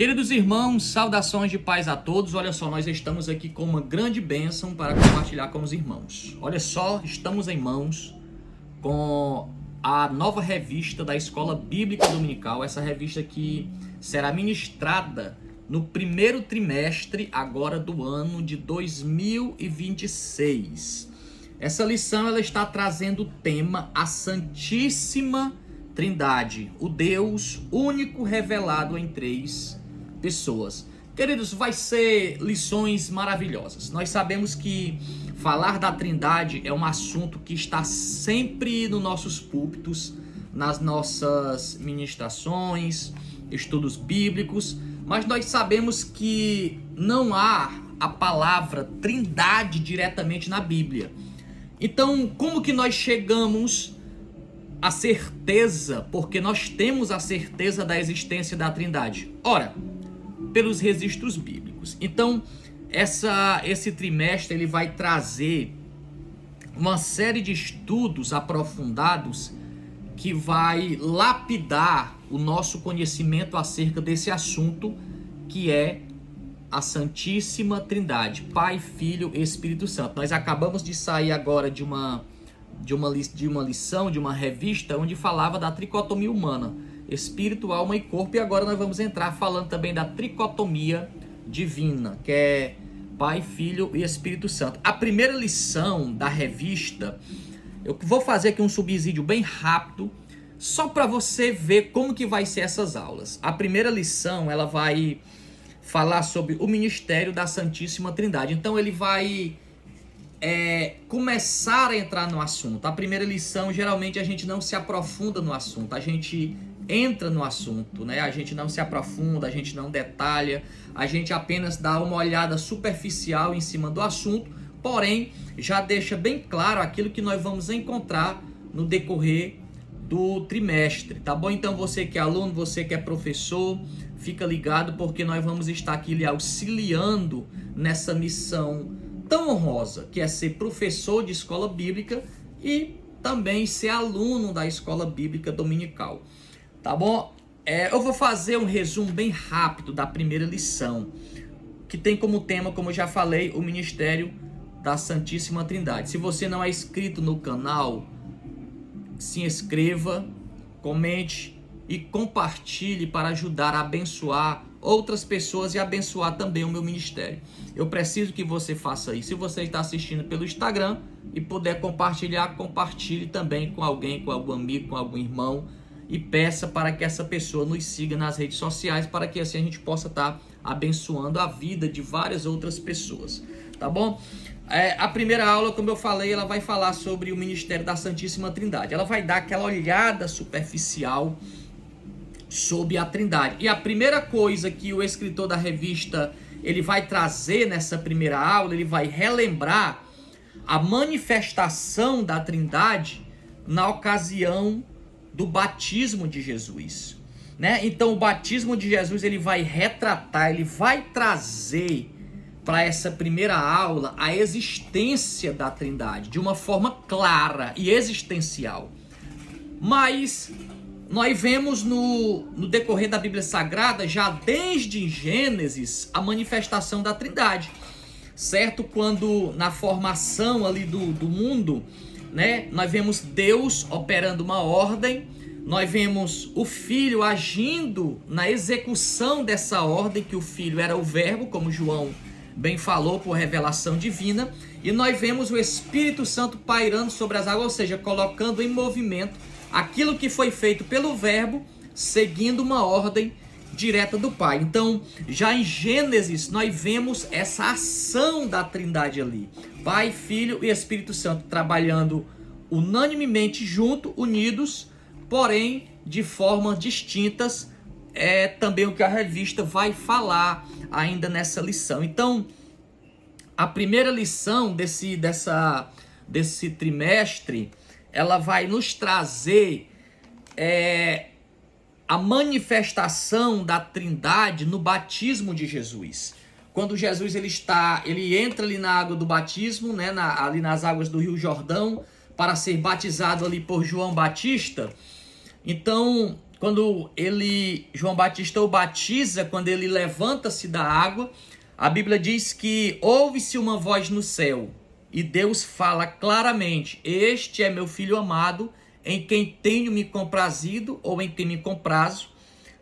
Queridos irmãos, saudações de paz a todos. Olha só, nós estamos aqui com uma grande bênção para compartilhar com os irmãos. Olha só, estamos em mãos com a nova revista da Escola Bíblica Dominical. Essa revista que será ministrada no primeiro trimestre agora do ano de 2026. Essa lição ela está trazendo o tema A Santíssima Trindade, o Deus único revelado em três pessoas. Queridos, vai ser lições maravilhosas. Nós sabemos que falar da Trindade é um assunto que está sempre nos nossos púlpitos, nas nossas ministrações, estudos bíblicos, mas nós sabemos que não há a palavra Trindade diretamente na Bíblia. Então, como que nós chegamos à certeza, porque nós temos a certeza da existência da Trindade? Ora, pelos registros bíblicos. Então, esse trimestre ele vai trazer uma série de estudos aprofundados que vai lapidar o nosso conhecimento acerca desse assunto, que é a Santíssima Trindade, Pai, Filho e Espírito Santo. Nós acabamos de sair agora de uma lição, de uma revista, onde falava da tricotomia humana, espírito, alma e corpo, e agora nós vamos entrar falando também da tricotomia divina, que é Pai, Filho e Espírito Santo. A primeira lição da revista, eu vou fazer aqui um subsídio bem rápido, só para você ver como que vai ser essas aulas. A primeira lição, ela vai falar sobre o ministério da Santíssima Trindade. Então ele vai começar a entrar no assunto. A primeira lição, geralmente a gente não se aprofunda no assunto, a gente entra no assunto, né? A gente não se aprofunda, a gente não detalha, a gente apenas dá uma olhada superficial em cima do assunto, porém já deixa bem claro aquilo que nós vamos encontrar no decorrer do trimestre, tá bom? Então você que é aluno, você que é professor, fica ligado, porque nós vamos estar aqui lhe auxiliando nessa missão tão honrosa, que é ser professor de escola bíblica e também ser aluno da escola bíblica dominical, tá bom? Eu vou fazer um resumo bem rápido da primeira lição, que tem como tema, como eu já falei, o ministério da Santíssima Trindade. Se você não é inscrito no canal, se inscreva, comente e compartilhe para ajudar a abençoar outras pessoas e abençoar também o meu ministério. Eu preciso que você faça isso. Se você está assistindo pelo Instagram e puder compartilhar, compartilhe também com alguém, com algum amigo, com algum irmão, e peça para que essa pessoa nos siga nas redes sociais, para que assim a gente possa estar abençoando a vida de várias outras pessoas, tá bom? A primeira aula, como eu falei, ela vai falar sobre o ministério da Santíssima Trindade. Ela vai dar aquela olhada superficial sobre a Trindade. E a primeira coisa que o escritor da revista ele vai trazer nessa primeira aula, ele vai relembrar a manifestação da Trindade na ocasião do batismo de Jesus, né? Então o batismo de Jesus ele vai retratar, ele vai trazer para essa primeira aula a existência da Trindade de uma forma clara e existencial. Mas nós vemos no decorrer da Bíblia Sagrada, já desde Gênesis, a manifestação da Trindade, certo? Quando na formação ali do mundo, né, nós vemos Deus operando uma ordem, nós vemos o Filho agindo na execução dessa ordem, que o Filho era o Verbo, como João bem falou, por revelação divina, e nós vemos o Espírito Santo pairando sobre as águas, ou seja, colocando em movimento aquilo que foi feito pelo Verbo, seguindo uma ordem direta do Pai. Então, já em Gênesis, nós vemos essa ação da Trindade ali. Pai, Filho e Espírito Santo trabalhando unanimemente junto, unidos, porém de formas distintas. É também o que a revista vai falar ainda nessa lição. Então, a primeira lição desse trimestre, ela vai nos trazer a manifestação da Trindade no batismo de Jesus. Quando Jesus ele entra ali na água do batismo, né, ali nas águas do Rio Jordão, para ser batizado ali por João Batista. Então, quando João Batista o batiza, quando ele levanta-se da água, a Bíblia diz que ouve-se uma voz no céu e Deus fala claramente: este é meu filho amado, em quem tenho me comprazido, ou em quem me comprazo,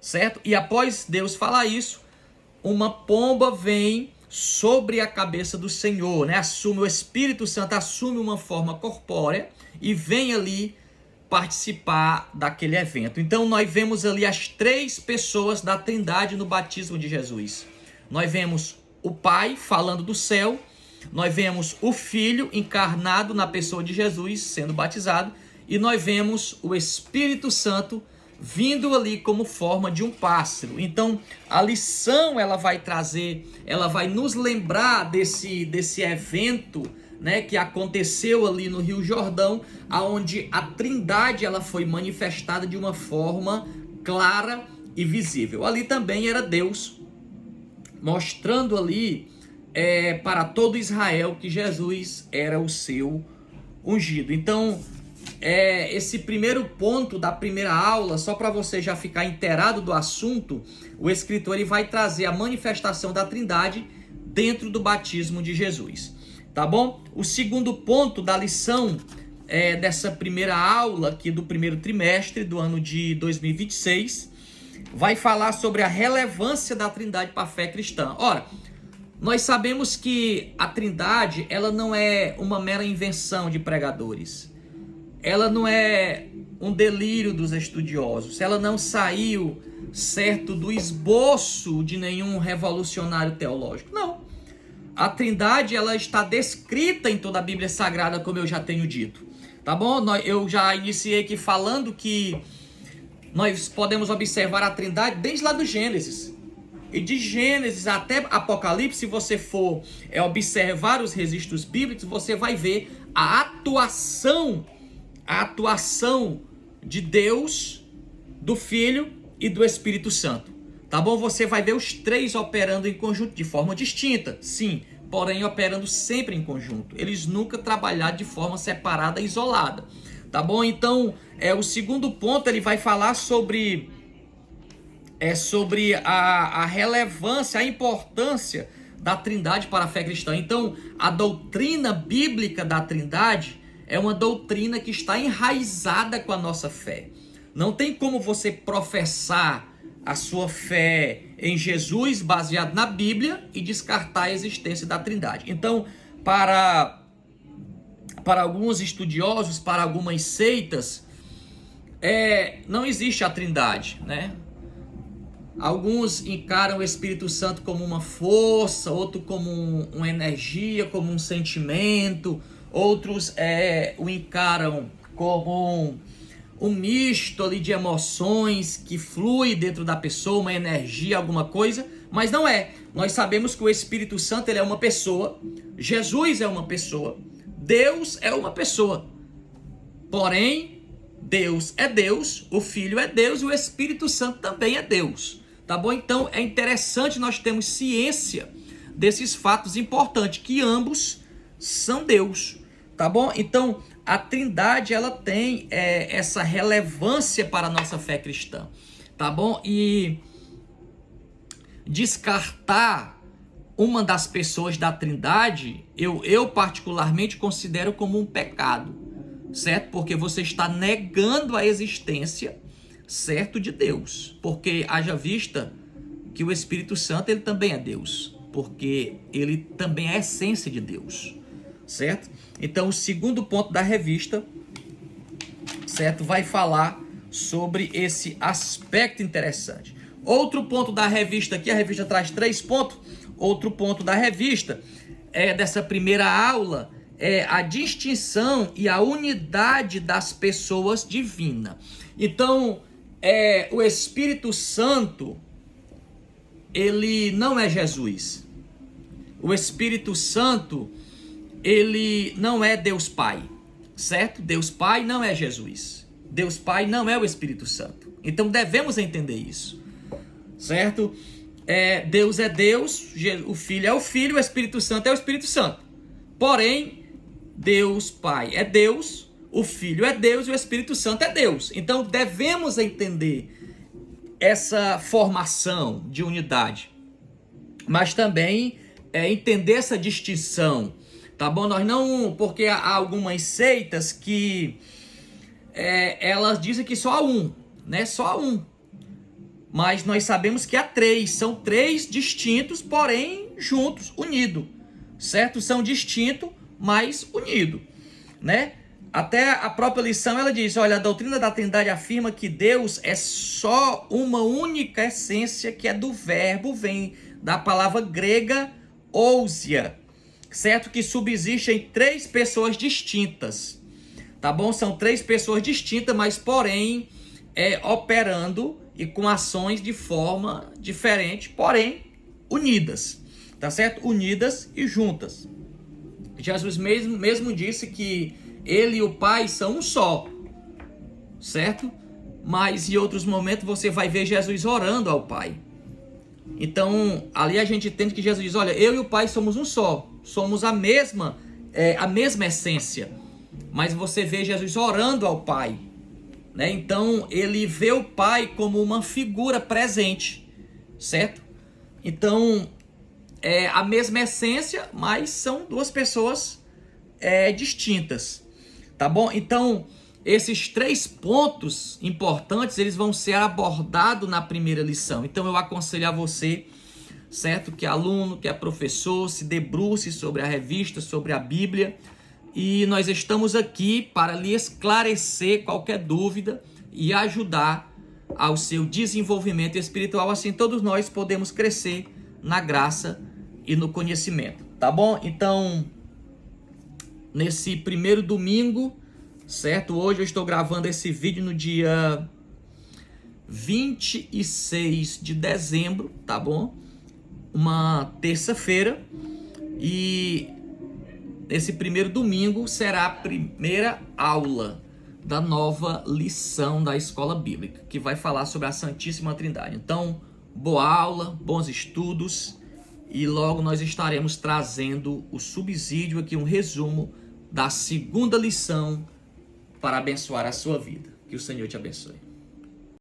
certo? E após Deus falar isso, uma pomba vem sobre a cabeça do Senhor, né? O Espírito Santo assume uma forma corpórea e vem ali participar daquele evento. Então nós vemos ali as três pessoas da Trindade no batismo de Jesus. Nós vemos o Pai falando do céu, nós vemos o Filho encarnado na pessoa de Jesus sendo batizado, e nós vemos o Espírito Santo vindo ali como forma de um pássaro. Então a lição ela vai nos lembrar desse evento, né, que aconteceu ali no Rio Jordão, aonde a Trindade ela foi manifestada de uma forma clara e visível. Ali também era Deus mostrando ali para todo Israel que Jesus era o seu ungido. Então esse primeiro ponto da primeira aula, só para você já ficar inteirado do assunto, o escritor ele vai trazer a manifestação da Trindade dentro do batismo de Jesus, tá bom? O segundo ponto da lição dessa primeira aula aqui do primeiro trimestre do ano de 2026 vai falar sobre a relevância da Trindade para a fé cristã. Ora, nós sabemos que a Trindade ela não é uma mera invenção de pregadores. Ela não é um delírio dos estudiosos. Ela não saiu, certo, do esboço de nenhum revolucionário teológico. Não. A Trindade ela está descrita em toda a Bíblia Sagrada, como eu já tenho dito. Tá bom? Eu já iniciei aqui falando que nós podemos observar a Trindade desde lá do Gênesis. E de Gênesis até Apocalipse, se você for observar os registros bíblicos, você vai ver a atuação de Deus, do Filho e do Espírito Santo. Tá bom? Você vai ver os três operando em conjunto de forma distinta, sim, porém operando sempre em conjunto. Eles nunca trabalharam de forma separada e isolada. Tá bom? Então, o segundo ponto ele vai falar sobre a relevância, a importância da Trindade para a fé cristã. Então, a doutrina bíblica da Trindade é uma doutrina que está enraizada com a nossa fé. Não tem como você professar a sua fé em Jesus baseado na Bíblia e descartar a existência da Trindade. Então, para alguns estudiosos, para algumas seitas, não existe a Trindade, né? Alguns encaram o Espírito Santo como uma força, outros como uma energia, como um sentimento, outros o encaram como um misto ali de emoções que flui dentro da pessoa, uma energia, alguma coisa, mas não é. Nós sabemos que o Espírito Santo ele é uma pessoa, Jesus é uma pessoa, Deus é uma pessoa. Porém, Deus é Deus, o Filho é Deus e o Espírito Santo também é Deus. Tá bom? Então é interessante nós termos ciência desses fatos importantes, que ambos são Deus. Tá bom? Então a Trindade ela tem essa relevância para a nossa fé cristã. Tá bom? E descartar uma das pessoas da Trindade, eu particularmente considero como um pecado, certo? Porque você está negando a existência, certo, de Deus, porque haja vista que o Espírito Santo ele também é Deus, porque ele também é a essência de Deus, certo? Então o segundo ponto da revista, certo, vai falar sobre esse aspecto interessante. Outro ponto da revista aqui, a revista traz 3 pontos. Outro ponto da revista dessa primeira aula é a distinção e a unidade das pessoas divinas. Então o Espírito Santo ele não é Jesus. O Espírito Santo ele não é Deus Pai, certo? Deus Pai não é Jesus. Deus Pai não é o Espírito Santo. Então devemos entender isso, certo? Deus é Deus, o Filho é o Filho, o Espírito Santo é o Espírito Santo. Porém, Deus Pai é Deus, o Filho é Deus e o Espírito Santo é Deus. Então devemos entender essa formação de unidade, mas também entender essa distinção, tá bom? Nós não, porque há algumas seitas que elas dizem que só há um, né? Só há um. Mas nós sabemos que há três, são três distintos, porém juntos, unidos, certo? São distintos, mas unidos, né? Até a própria lição ela diz, olha, a doutrina da Trindade afirma que Deus é só uma única essência, que é do verbo, vem da palavra grega ousia, certo? Que subsiste em três pessoas distintas, tá bom? São três pessoas distintas, mas porém operando e com ações de forma diferente, porém unidas, tá certo? Unidas e juntas. Jesus mesmo disse que ele e o Pai são um só, certo? Mas em outros momentos você vai ver Jesus orando ao Pai. Então, ali a gente entende que Jesus diz, olha, eu e o Pai somos um só, somos a mesma essência. Mas você vê Jesus orando ao Pai, né? Então, ele vê o Pai como uma figura presente, certo? Então, é a mesma essência, mas são duas pessoas distintas, tá bom? Então, esses três pontos importantes, eles vão ser abordados na primeira lição. Então, eu aconselho a você, certo? Que é aluno, que é professor, se debruce sobre a revista, sobre a Bíblia. E nós estamos aqui para lhe esclarecer qualquer dúvida e ajudar ao seu desenvolvimento espiritual. Assim, todos nós podemos crescer na graça e no conhecimento, tá bom? Então, nesse primeiro domingo, certo? Hoje eu estou gravando esse vídeo no dia 26 de dezembro, tá bom? Uma terça-feira. E esse primeiro domingo será a primeira aula da nova lição da Escola Bíblica, que vai falar sobre a Santíssima Trindade. Então, boa aula, bons estudos, e logo nós estaremos trazendo o subsídio aqui, um resumo da segunda lição para abençoar a sua vida. Que o Senhor te abençoe.